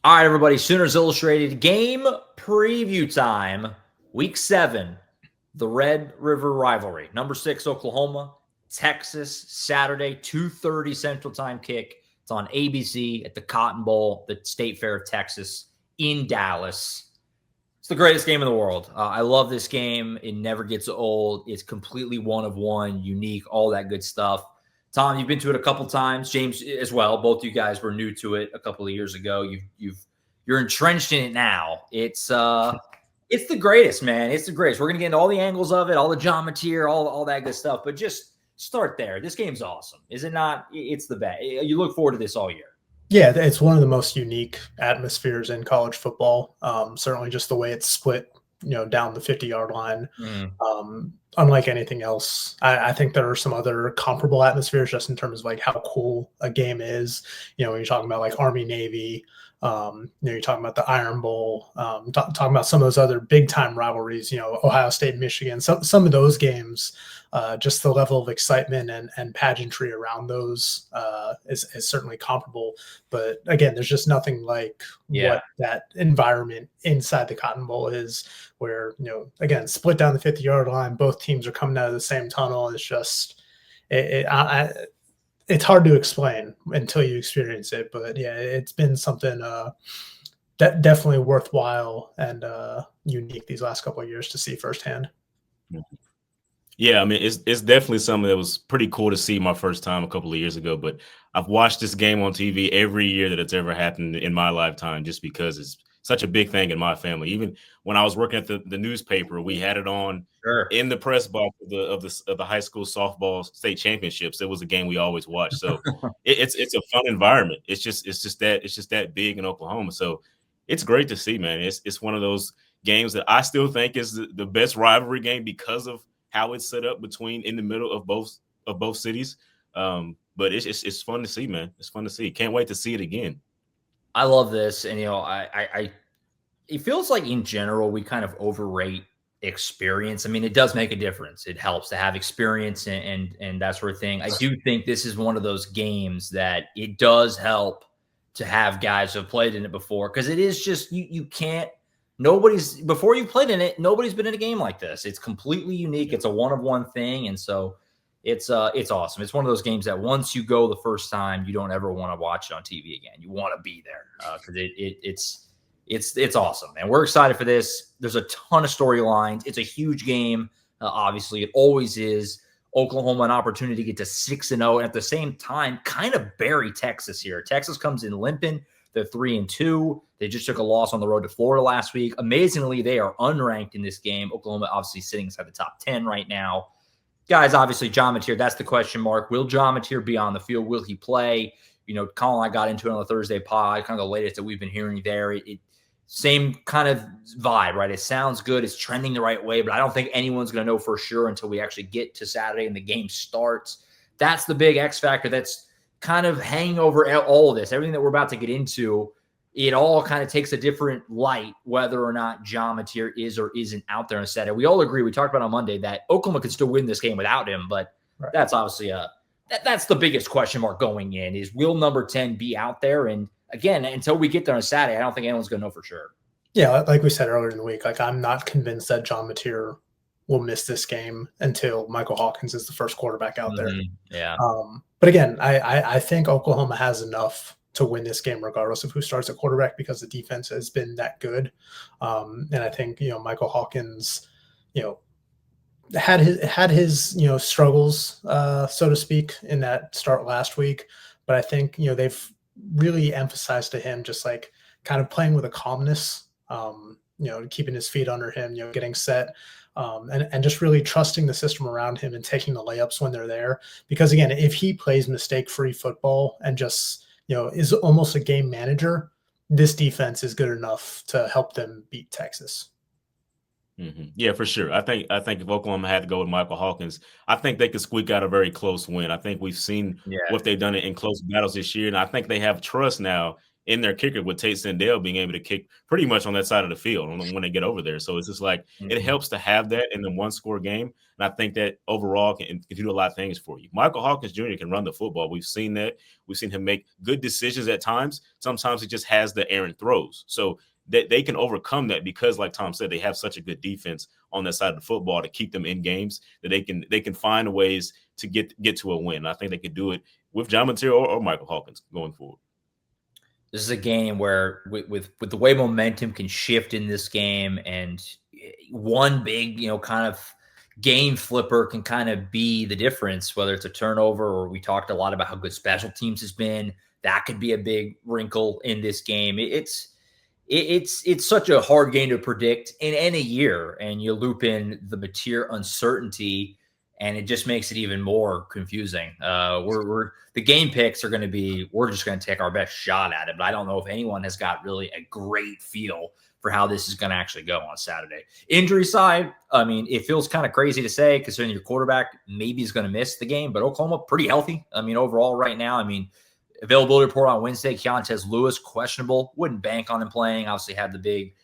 All right, everybody. Sooners Illustrated game preview time. Week 7, the Red River Rivalry. Number 6, Oklahoma, Texas, Saturday, 2:30 Central Time kick. It's on ABC at the Cotton Bowl, the State Fair of Texas in Dallas. It's the greatest game in the world. I love this game. It never gets old. It's completely one of one, unique, all that good stuff. Tom, you've been to it a couple times. James as well. Both you guys were new to it a couple of years ago. You're entrenched in it now. It's the greatest, man. It's the greatest. We're gonna get into all the angles of it, all the geometry, all that good stuff. But just start there. This game's awesome, is it not? It's the best. You look forward to this all year. Yeah, it's one of the most unique atmospheres in college football. Certainly, just the way it's split, down the 50-yard line. Unlike anything else, I think there are some other comparable atmospheres just in terms of like how cool a game is. When you're talking about like Army Navy, you're talking about the Iron Bowl, talking about some of those other big time rivalries. Ohio State, Michigan, some of those games. Just the level of excitement and pageantry around those is certainly comparable. But again, there's just nothing like what that environment inside the Cotton Bowl is, where, again, split down the 50-yard line, both teams are coming out of the same tunnel. It's just, it's hard to explain until you experience it. But yeah, it's been something that definitely worthwhile and unique these last couple of years to see firsthand. Yeah, I mean, it's definitely something that was pretty cool to see my first time a couple of years ago. But I've watched this game on TV every year that it's ever happened in my lifetime, just because it's such a big thing in my family. Even when I was working at the newspaper, we had it on in the press box of the high school softball state championships. It was a game we always watched. So it's a fun environment. It's just that big in Oklahoma. So it's great to see, man. It's one of those games that I still think is the best rivalry game because of how it's set up in the middle of both cities. But it's fun to see, man. It's fun to see. Can't wait to see it again. I love this. And, it feels like in general, we kind of overrate experience. I mean, it does make a difference. It helps to have experience and that sort of thing. I do think this is one of those games that it does help to have guys who have played in it before, because it is just, you can't, before you played in it, nobody's been in a game like this. It's completely unique. It's a one-of-one thing. And so it's awesome. It's one of those games that once you go the first time, you don't ever want to watch it on TV again. You want to be there because it's awesome. And we're excited for this. There's a ton of storylines. It's a huge game. Obviously, it always is. Oklahoma, an opportunity to get to 6-0. And at the same time, kind of bury Texas here. Texas comes in limping. They're 3-2. They just took a loss on the road to Florida last week. Amazingly, they are unranked in this game. Oklahoma obviously sitting inside the top 10 right now. Guys, obviously, John Mateer, that's the question mark. Will John Mateer be on the field? Will he play? Colin and I got into it on the Thursday pod, kind of the latest that we've been hearing there. Same kind of vibe, right? It sounds good. It's trending the right way, but I don't think anyone's going to know for sure until we actually get to Saturday and the game starts. That's the big X factor that's kind of hanging over all of this. Everything that we're about to get into, it all kind of takes a different light, whether or not John Mateer is or isn't out there on Saturday. We all agree, we talked about on Monday, that Oklahoma could still win this game without him, but that's obviously that's the biggest question mark going in, is will number 10 be out there? And again, until we get there on Saturday, I don't think anyone's going to know for sure. Yeah, like we said earlier in the week, I'm not convinced that John Mateer will miss this game until Michael Hawkins is the first quarterback out there. Yeah. But again, I think Oklahoma has enough to win this game regardless of who starts at quarterback, because the defense has been that good. And I think, Michael Hawkins, had his struggles, so to speak, in that start last week. But I think, they've really emphasized to him just like kind of playing with a calmness, keeping his feet under him, getting set, and just really trusting the system around him and taking the layups when they're there. Because again, if he plays mistake-free football and just, is almost a game manager, this defense is good enough to help them beat Texas. Mm-hmm. Yeah, for sure. I think if Oklahoma had to go with Michael Hawkins, I think they could squeak out a very close win. I think we've seen what they've done in close battles this year, and I think they have trust now in their kicker with Tate Sandell being able to kick pretty much on that side of the field when they get over there. So it's just like it helps to have that in the one-score game. And I think that overall can do a lot of things for you. Michael Hawkins Jr. can run the football. We've seen that. We've seen him make good decisions at times. Sometimes he just has the errant throws. So that they can overcome that because, like Tom said, they have such a good defense on that side of the football to keep them in games that they can find ways to get to a win. I think they could do it with John Material or Michael Hawkins going forward. This is a game where with the way momentum can shift in this game, and one big, kind of game flipper can kind of be the difference, whether it's a turnover or we talked a lot about how good special teams has been. That could be a big wrinkle in this game. It's such a hard game to predict in any year, and you loop in the material uncertainty, and it just makes it even more confusing. The game picks are going to be, we're just going to take our best shot at it, but I don't know if anyone has got really a great feel for how this is going to actually go on Saturday. Injury side, I mean, it feels kind of crazy to say considering your quarterback maybe is going to miss the game, but Oklahoma pretty healthy. I mean, overall right now, I mean, availability report on Wednesday, Keontez Lewis, questionable. Wouldn't bank on him playing. Obviously had the big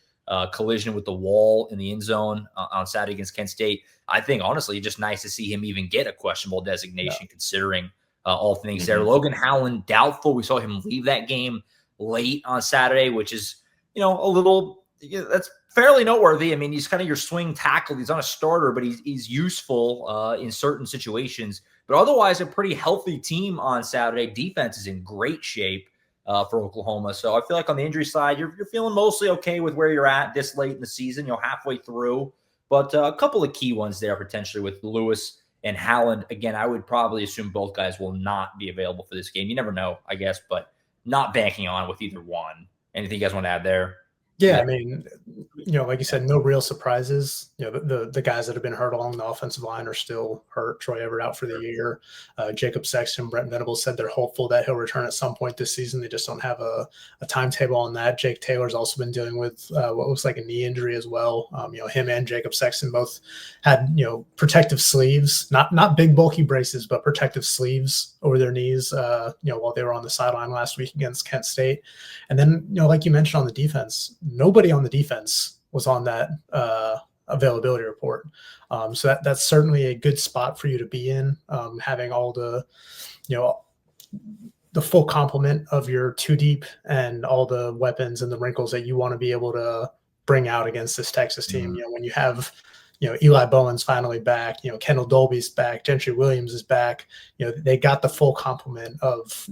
collision with the wall in the end zone on Saturday against Kent State. I think, honestly, just nice to see him even get a questionable designation considering all things there. Logan Howland, doubtful. We saw him leave that game late on Saturday, which is, a little that's fairly noteworthy. I mean, he's kind of your swing tackle. He's not a starter, but he's useful in certain situations. But otherwise, a pretty healthy team on Saturday. Defense is in great shape for Oklahoma. So I feel like on the injury side, you're feeling mostly okay with where you're at this late in the season, halfway through. But a couple of key ones there potentially with Lewis and Howland. Again, I would probably assume both guys will not be available for this game. You never know, I guess, but not banking on with either one. Anything you guys want to add there? Yeah, I mean, like you said, no real surprises. The guys that have been hurt along the offensive line are still hurt. Troy Everett out for the year. Jacob Sexton, Brent Venables said they're hopeful that he'll return at some point this season. They just don't have a timetable on that. Jake Taylor's also been dealing with what looks like a knee injury as well. Him and Jacob Sexton both had, protective sleeves, not big bulky braces, but protective sleeves over their knees, while they were on the sideline last week against Kent State. And then, like you mentioned on the defense, nobody on the defense was on that availability report. So that's certainly a good spot for you to be in, having all the full complement of your two deep and all the weapons and the wrinkles that you want to be able to bring out against this Texas team. When you have, Eli Bowen's finally back, Kendall Dolby's back, Gentry Williams is back, they got the full complement of,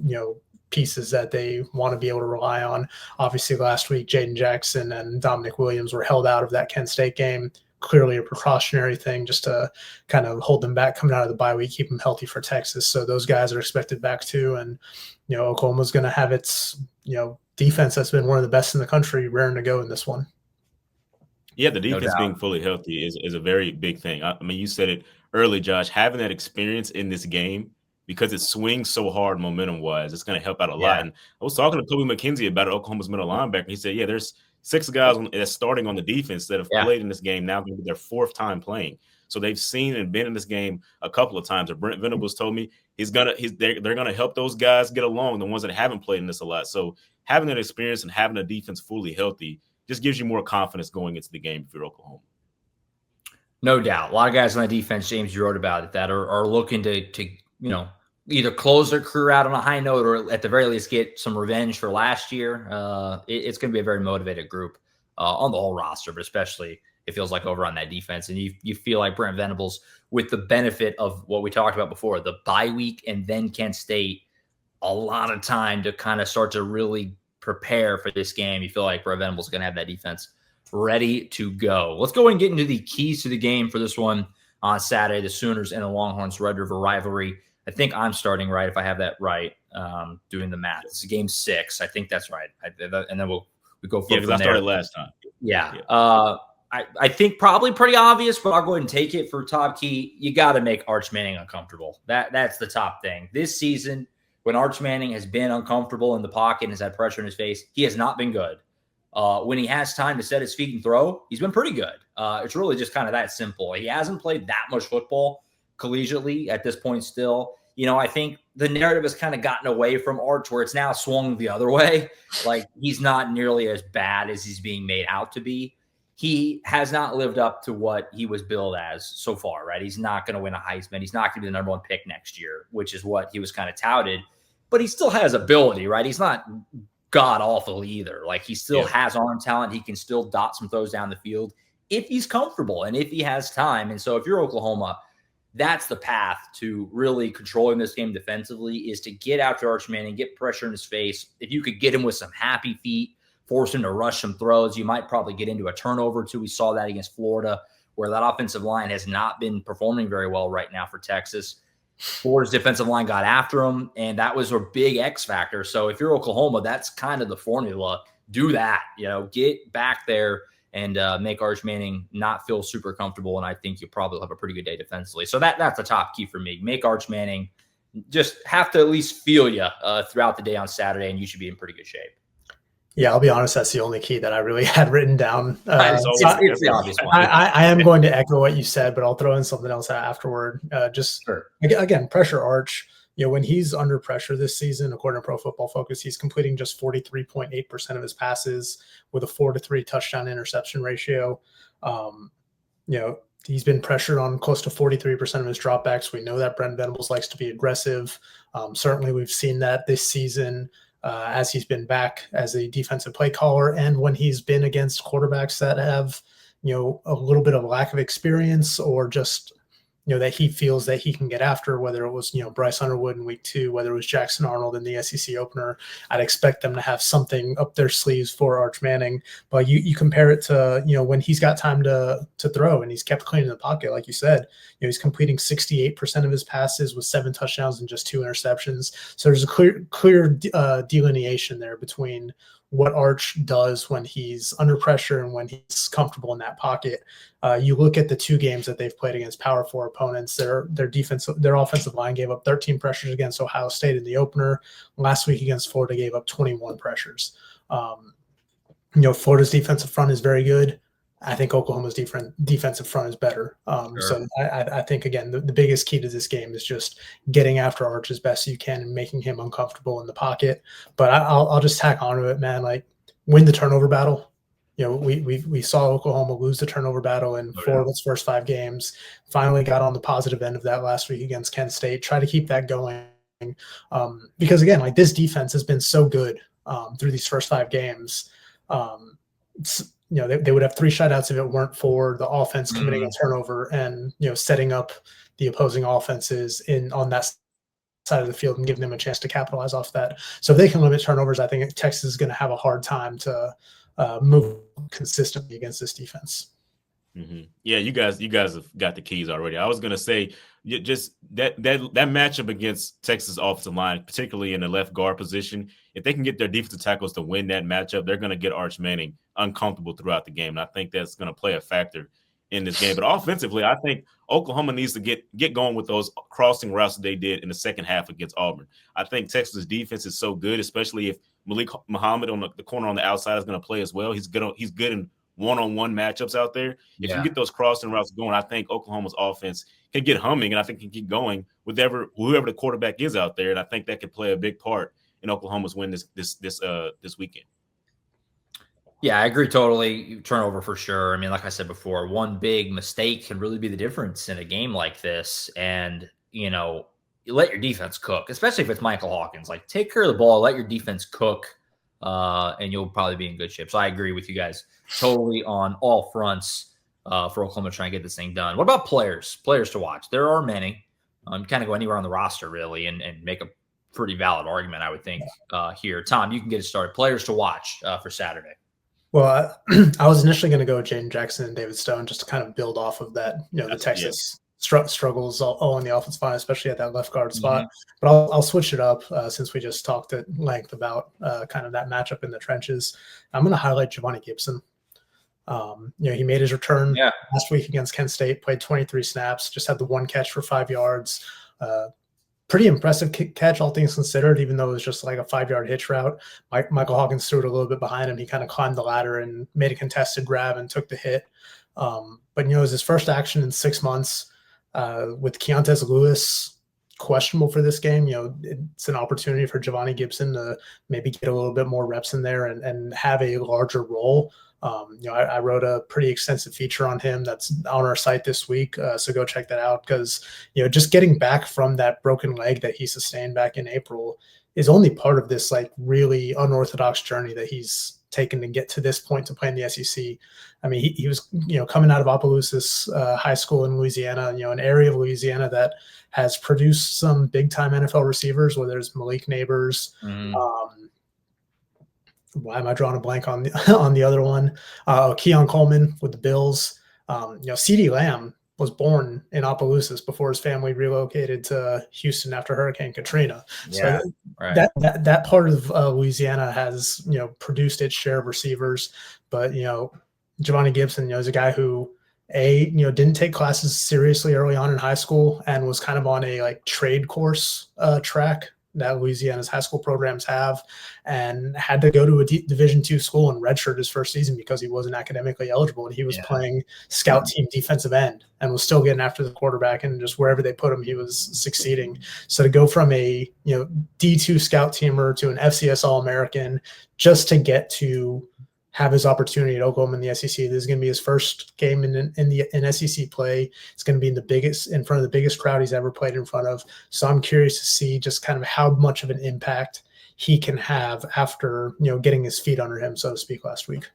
pieces that they want to be able to rely on. Obviously last week, Jaden Jackson and Dominic Williams were held out of that Kent State game. Clearly a precautionary thing just to kind of hold them back coming out of the bye week, keep them healthy for Texas. So those guys are expected back too. And, Oklahoma's going to have its, defense that's been one of the best in the country raring to go in this one. Yeah, the defense being fully healthy is a very big thing. I mean, you said it early, Josh, having that experience in this game, because it swings so hard momentum-wise, it's going to help out a lot. And I was talking to Kobe McKenzie about Oklahoma's middle linebacker. He said, there's 6 guys that's starting on the defense that have played in this game now, going to be their 4th time playing. So they've seen and been in this game a couple of times. Brent Venables told me they're going to help those guys get along, the ones that haven't played in this a lot. So having that experience and having a defense fully healthy just gives you more confidence going into the game if you're Oklahoma. No doubt. A lot of guys on the defense, James, you wrote about it, that are looking to either close their career out on a high note or at the very least get some revenge for last year. It's going to be a very motivated group on the whole roster, but especially it feels like over on that defense. And you feel like Brent Venables, with the benefit of what we talked about before, the bye week and then Kent State, a lot of time to kind of start to really prepare for this game. You feel like Brent Venables is going to have that defense ready to go. Let's go and get into the keys to the game for this one on Saturday, the Sooners and the Longhorns Red River Rivalry. I think I'm starting right if I have that right, doing the math. It's game 6. I think that's right. And then we go from there. Yeah, because I started last time. Yeah. I think probably pretty obvious, but I'll go ahead and take it for top key. You got to make Arch Manning uncomfortable. That's the top thing. This season, when Arch Manning has been uncomfortable in the pocket and has had pressure in his face, he has not been good. When he has time to set his feet and throw, he's been pretty good. It's really just kind of that simple. He hasn't played that much football collegiately at this point still. I think the narrative has kind of gotten away from Arch where it's now swung the other way. Like he's not nearly as bad as he's being made out to be. He has not lived up to what he was billed as so far, right? He's not going to win a Heisman. He's not going to be the number 1 pick next year, which is what he was kind of touted. But he still has ability, right? He's not god awful either. Like he still has arm talent. He can still dot some throws down the field if he's comfortable and if he has time. And so if you're Oklahoma, that's the path to really controlling this game defensively, is to get after Arch Manning, get pressure in his face. If you could get him with some happy feet, force him to rush some throws, you might probably get into a turnover too. We saw that against Florida, where that offensive line has not been performing very well right now for Texas. Florida's defensive line got after him, and that was a big X factor. So if you're Oklahoma, that's kind of the formula. Do that, get back there and make Arch Manning not feel super comfortable. And I think you'll probably have a pretty good day defensively. So that's the top key for me. Make Arch Manning just have to at least feel you throughout the day on Saturday, and you should be in pretty good shape. Yeah, I'll be honest. That's the only key that I really had written down. It's the obvious one. I am going to echo what you said, but I'll throw in something else afterward. Again, pressure Arch. When he's under pressure this season, according to Pro Football Focus, he's completing just 43.8% of his passes with a 4-3 touchdown interception ratio. He's been pressured on close to 43% of his dropbacks. We know that Brent Venables likes to be aggressive. Certainly, we've seen that this season. As he's been back as a defensive play caller, and when he's been against quarterbacks that have, a little bit of lack of experience, or just, that he feels that he can get after, whether it was, Bryce Underwood in week 2, whether it was Jackson Arnold in the SEC opener. I'd expect them to have something up their sleeves for Arch Manning. But you compare it to, when he's got time to throw and he's kept clean in the pocket, like you said, he's completing 68% of his passes with 7 touchdowns and just 2 interceptions. So there's a clear delineation there between what Arch does when he's under pressure and when he's comfortable in that pocket. You look at the 2 games that they've played against Power 4 opponents. Their offensive line gave up 13 pressures against Ohio State in the opener. Last week against Florida gave up 21 pressures. Florida's defensive front is very good. I think Oklahoma's defensive front is better. Sure. So I think, again, the biggest key to this game is just getting after Arch as best you can and making him uncomfortable in the pocket. But I'll just tack onto it, man. Like, win the turnover battle. We saw Oklahoma lose the turnover battle in 4 of its first 5 games. Finally got on the positive end of that last week against Kent State. Try to keep that going. Because, again, like, this defense has been so good through these first 5 games. They would have 3 shutouts if it weren't for the offense committing a turnover and, setting up the opposing offenses on that side of the field and giving them a chance to capitalize off that. So if they can limit turnovers, I think Texas is going to have a hard time to move consistently against this defense. Mm-hmm. Yeah, you guys have got the keys already. I was going to say just that matchup against Texas offensive line, particularly in the left guard position, if they can get their defensive tackles to win that matchup, they're going to get Arch Manning uncomfortable throughout the game. And I think that's going to play a factor in this game. But offensively, I think Oklahoma needs to get going with those crossing routes that they did in the second half against Auburn. I think Texas' defense is so good, especially if Malik Muhammad on the corner on the outside is going to play as well. He's good in one-on-one matchups out there. If you get those crossing routes going, I think Oklahoma's offense can get humming, and I think can keep going with whoever the quarterback is out there. And I think that could play a big part in Oklahoma's win this weekend. Yeah, I agree totally. Turnover for sure. I mean, like I said before, one big mistake can really be the difference in a game like this. And, you let your defense cook, especially if it's Michael Hawkins. Like, take care of the ball, let your defense cook, and you'll probably be in good shape. So I agree with you guys totally on all fronts for Oklahoma trying to get this thing done. What about players to watch? There are many. You kind of go anywhere on the roster, really, and make a pretty valid argument, I would think, here. Tom, you can get it started. Players to watch for Saturday. Well, I was initially going to go with Jaden Jackson and David Stone just to kind of build off of that, the Texas struggles all in the offensive line, especially at that left guard spot. But I'll switch it up since we just talked at length about kind of that matchup in the trenches. I'm going to highlight Giovanni Gibson. He made his return last week against Kent State, played 23 snaps, just had the 1 catch for 5 yards. Pretty impressive catch, all things considered, even though it was just like a 5-yard hitch route. Michael Hawkins threw it a little bit behind him. He kind of climbed the ladder and made a contested grab and took the hit. But, it was his first action in 6 months with Keontae Lewis questionable for this game. It's an opportunity for Giovanni Gibson to maybe get a little bit more reps in there and have a larger role. I wrote a pretty extensive feature on him that's on our site this week. So go check that out, because, just getting back from that broken leg that he sustained back in April is only part of this like really unorthodox journey that he's taken to get to this point to play in the SEC. I mean, he was, coming out of Opelousas High School in Louisiana, an area of Louisiana that has produced some big time NFL receivers, whether it's Malik Neighbors, why am I drawing a blank on the other one? Keon Coleman with the Bills. CeeDee Lamb was born in Opelousas before his family relocated to Houston after Hurricane Katrina. Yeah, so right. that part of Louisiana has produced its share of receivers, but Giovanni Gibson is a guy who didn't take classes seriously early on in high school and was kind of on a like trade course track that Louisiana's high school programs have, and had to go to a Division II school and redshirt his first season because he wasn't academically eligible, and he was playing scout team defensive end and was still getting after the quarterback, and just wherever they put him, he was succeeding. So to go from a D2 scout teamer to an FCS All-American just to get to have his opportunity at Oklahoma in the SEC. This is going to be his first game in SEC play. It's going to be in front of the biggest crowd he's ever played in front of. So I'm curious to see just kind of how much of an impact he can have after getting his feet under him, so to speak, last week.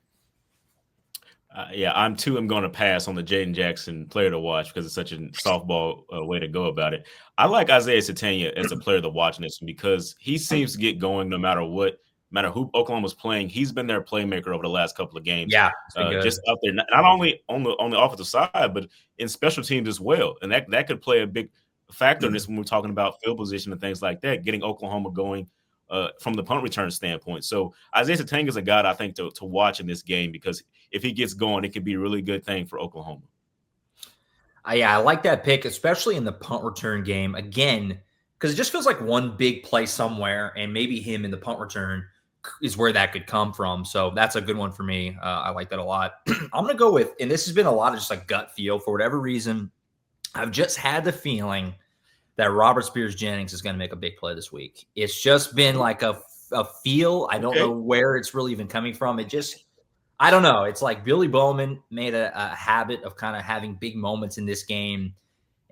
I'm going to pass on the Jaden Jackson player to watch because it's such a softball way to go about it. I like Isaiah Satania as a player to watch in this one because he seems to get going no matter who Oklahoma's playing. He's been their playmaker over the last couple of games. Yeah, just out there, not only on the offensive side, but in special teams as well. And that could play a big factor in this when we're talking about field position and things like that, getting Oklahoma going from the punt return standpoint. So Isaiah Satanga is a guy I think to watch in this game, because if he gets going, it could be a really good thing for Oklahoma. I like that pick, especially in the punt return game. Again, because it just feels like one big play somewhere, and maybe him in the punt return is where that could come from. So that's a good one for me. I like that a lot. I'm going to go with, and this has been a lot of just like gut feel for whatever reason. I've just had the feeling that Robert Spears-Jennings is going to make a big play this week. It's just been like a feel. I don't know where it's really even coming from. I don't know. It's like Billy Bowman made a habit of kind of having big moments in this game.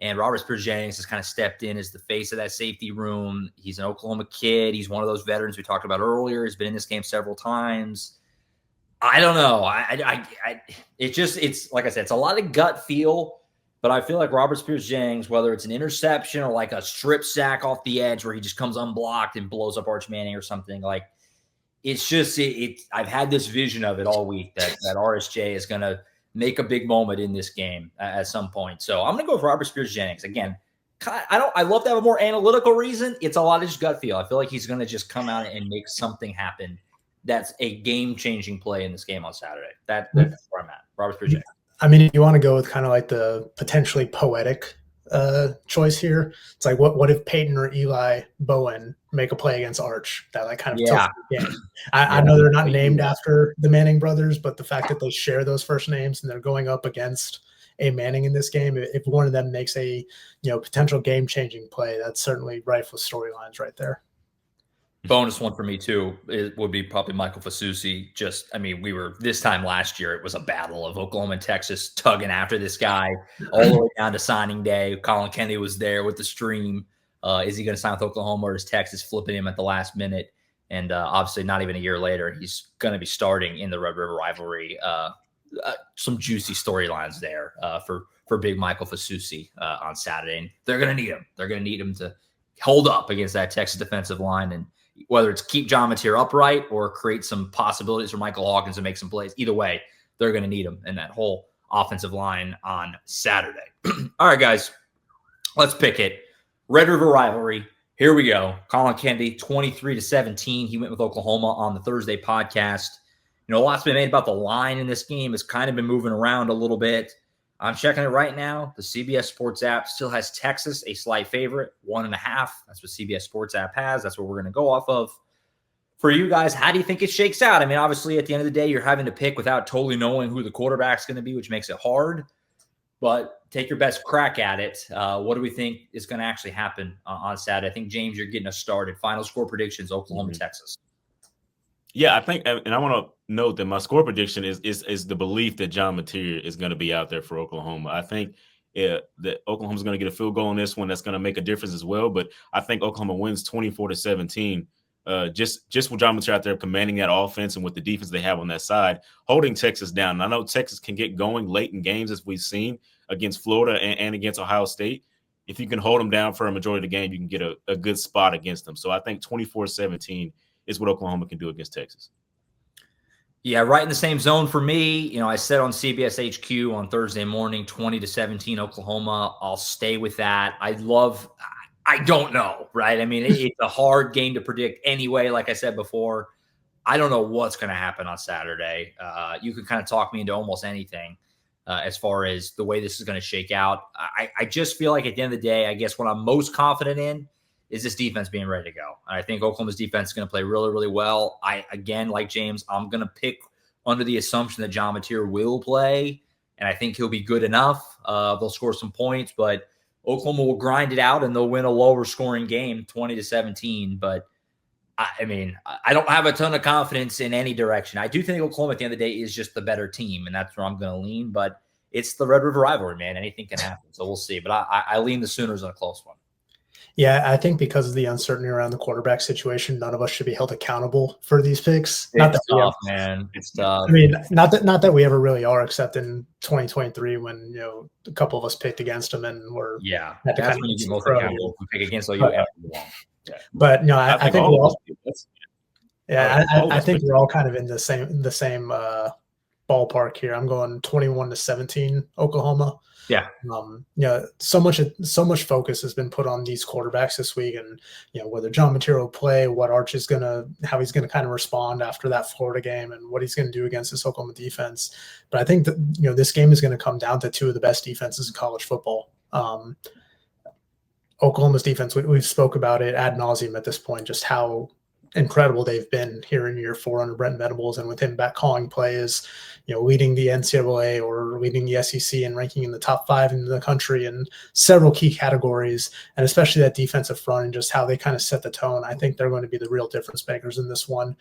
And Robert Spears-Jennings has kind of stepped in as the face of that safety room. He's an Oklahoma kid. He's one of those veterans we talked about earlier. He's been in this game several times. I don't know. It's like I said, it's a lot of gut feel, but I feel like Robert Spears-Jennings, whether it's an interception or like a strip sack off the edge where he just comes unblocked and blows up Arch Manning or something, like it's just I've had this vision of it all week that RSJ is going to make a big moment in this game at some point. So I'm going to go with Robert Spears-Jennings. Again, I love to have a more analytical reason. It's a lot of just gut feel. I feel like he's going to just come out and make something happen. That's a game-changing play in this game on Saturday. That's where I'm at. Robert Spears-Jennings. I mean, if you want to go with kind of like the potentially poetic choice here, it's like what if Peyton or Eli Bowen make a play against Arch that like kind of took the game. I know they're not named after the Manning brothers, but the fact that they share those first names and they're going up against a Manning in this game, if one of them makes a potential game-changing play, that's certainly rife with storylines right there. Bonus one for me too, it would be probably Michael Fasusi. We were this time last year, it was a battle of Oklahoma and Texas tugging after this guy all the way down to signing day. Colin Kennedy was there with the stream. Is he going to sign with Oklahoma, or is Texas flipping him at the last minute? And obviously not even a year later, he's going to be starting in the Red River Rivalry. Some juicy storylines there for big Michael Fasusi on Saturday. And they're going to need him. They're going to need him to hold up against that Texas defensive line, and whether it's keep John Mateer upright or create some possibilities for Michael Hawkins to make some plays. Either way, they're going to need him in that whole offensive line on Saturday. All right, guys, let's pick it. Red River Rivalry. Here we go. Colin Kennedy, 23-17. He went with Oklahoma on the Thursday podcast. A lot's been made about the line in this game. It's kind of been moving around a little bit. I'm checking it right now. The CBS Sports app still has Texas a slight favorite, 1.5. That's what CBS Sports app has. That's what we're going to go off of. For you guys, how do you think it shakes out? I mean, obviously, at the end of the day, you're having to pick without totally knowing who the quarterback's going to be, which makes it hard. but take your best crack at it. What do we think is going to actually happen on Saturday? I think, James, you're getting us started. Final score predictions, Oklahoma, Texas. Yeah, I think, and I want to note that my score prediction is the belief that John Mateer is going to be out there for Oklahoma. I think that Oklahoma's going to get a field goal in this one. That's going to make a difference as well. But I think Oklahoma wins 24-17. Just with John Mateer out there commanding that offense and with the defense they have on that side, holding Texas down. And I know Texas can get going late in games, as we've seen against Florida and against Ohio State. If you can hold them down for a majority of the game, you can get a good spot against them. So I think 24-17 is what Oklahoma can do against Texas. Yeah, right in the same zone for me. You know, I said on CBS HQ on Thursday morning, 20-17 Oklahoma. I'll stay with that. I don't know, right? I mean, it's a hard game to predict anyway. Like I said before, I don't know what's going to happen on Saturday. You can kind of talk me into almost anything as far as the way this is going to shake out. I just feel like at the end of the day, I guess what I'm most confident in is this defense being ready to go. And I think Oklahoma's defense is going to play really, really well. Again, like James, I'm going to pick under the assumption that John Mateer will play, and I think he'll be good enough. They'll score some points, but Oklahoma will grind it out, and they'll win a lower-scoring game, 20-17. But, I mean, I don't have a ton of confidence in any direction. I do think Oklahoma at the end of the day is just the better team, and that's where I'm going to lean. But it's the Red River Rivalry, man. Anything can happen, so we'll see. But I lean the Sooners in a close one. Yeah, I think because of the uncertainty around the quarterback situation, none of us should be held accountable for these picks. It's tough, man. It's tough. I mean, not that we ever really are, except in 2023 when a couple of us picked against them and we're that's when you get most accountable. We pick against you. But I think we're all I think we're all kind of in the same ballpark here. I'm going 21-17 Oklahoma. Yeah. So much focus has been put on these quarterbacks this week, and whether John Mateer will play, what Arch is how he's gonna kind of respond after that Florida game, and what he's gonna do against this Oklahoma defense. But I think that this game is gonna come down to two of the best defenses in college football. Oklahoma's defense, we've spoke about it ad nauseum at this point, just how incredible they've been here in year 4 under Brent Venables, and with him back calling plays, leading the NCAA or leading the SEC and ranking in the top 5 in the country in several key categories, and especially that defensive front and just how they kind of set the tone. I think they're going to be the real difference makers in this one.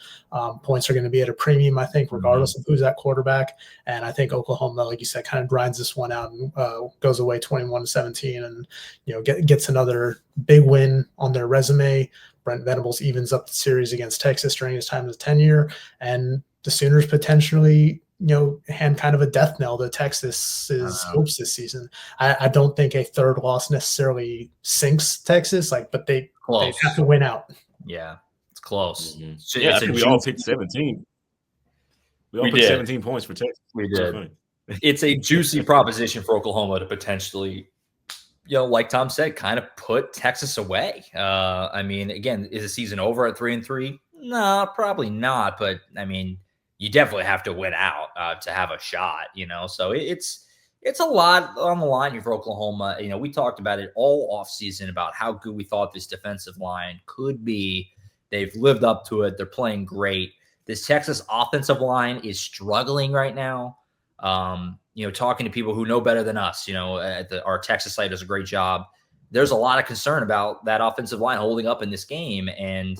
Points are going to be at a premium, I think, regardless of who's at quarterback. And I think Oklahoma, like you said, kind of grinds this one out and goes away 21-17 and gets another big win on their resume. Brent Venables evens up the series against Texas during his time as tenure, and the Sooners potentially, hand kind of a death knell to Texas's hopes this season. I don't think a third loss necessarily sinks Texas, but they have to win out. Yeah, it's close. Mm-hmm. So, we all picked 17. We all picked 17 points for Texas. We did. It's a juicy proposition for Oklahoma to potentially, like Tom said, kind of put Texas away. I mean, again, is the season over at 3-3? No, probably not. But I mean, you definitely have to win out to have a shot. So it's a lot on the line here for Oklahoma. We talked about it all offseason about how good we thought this defensive line could be. They've lived up to it. They're playing great. This Texas offensive line is struggling right now. Talking to people who know better than us, our Texas site does a great job. There's a lot of concern about that offensive line holding up in this game. And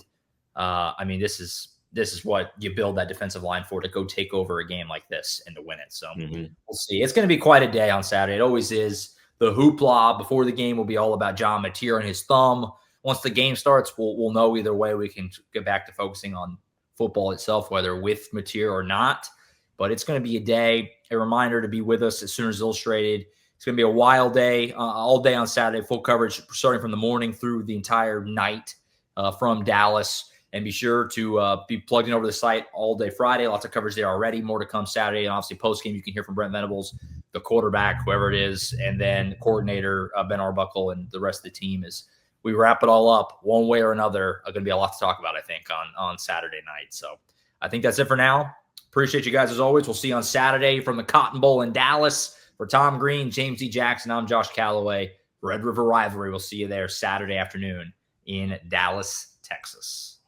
I mean, this is what you build that defensive line for, to go take over a game like this and to win it. So we'll see. It's going to be quite a day on Saturday. It always is. The hoopla before the game will be all about John Mateer and his thumb. Once the game starts, we'll know either way. We can get back to focusing on football itself, whether with Mateer or not. But it's going to be a day, a reminder to be with us at Sooners Illustrated. It's going to be a wild day, all day on Saturday, full coverage starting from the morning through the entire night from Dallas. And be sure to be plugged in over the site all day Friday. Lots of coverage there already. More to come Saturday. And obviously post-game, you can hear from Brent Venables, the quarterback, whoever it is, and then coordinator Ben Arbuckle and the rest of the team as we wrap it all up one way or another. Going to be a lot to talk about, I think, on Saturday night. So I think that's it for now. Appreciate you guys as always. We'll see you on Saturday from the Cotton Bowl in Dallas. For Tom Green, James E. Jackson, I'm Josh Callaway. Red River Rivalry. We'll see you there Saturday afternoon in Dallas, Texas.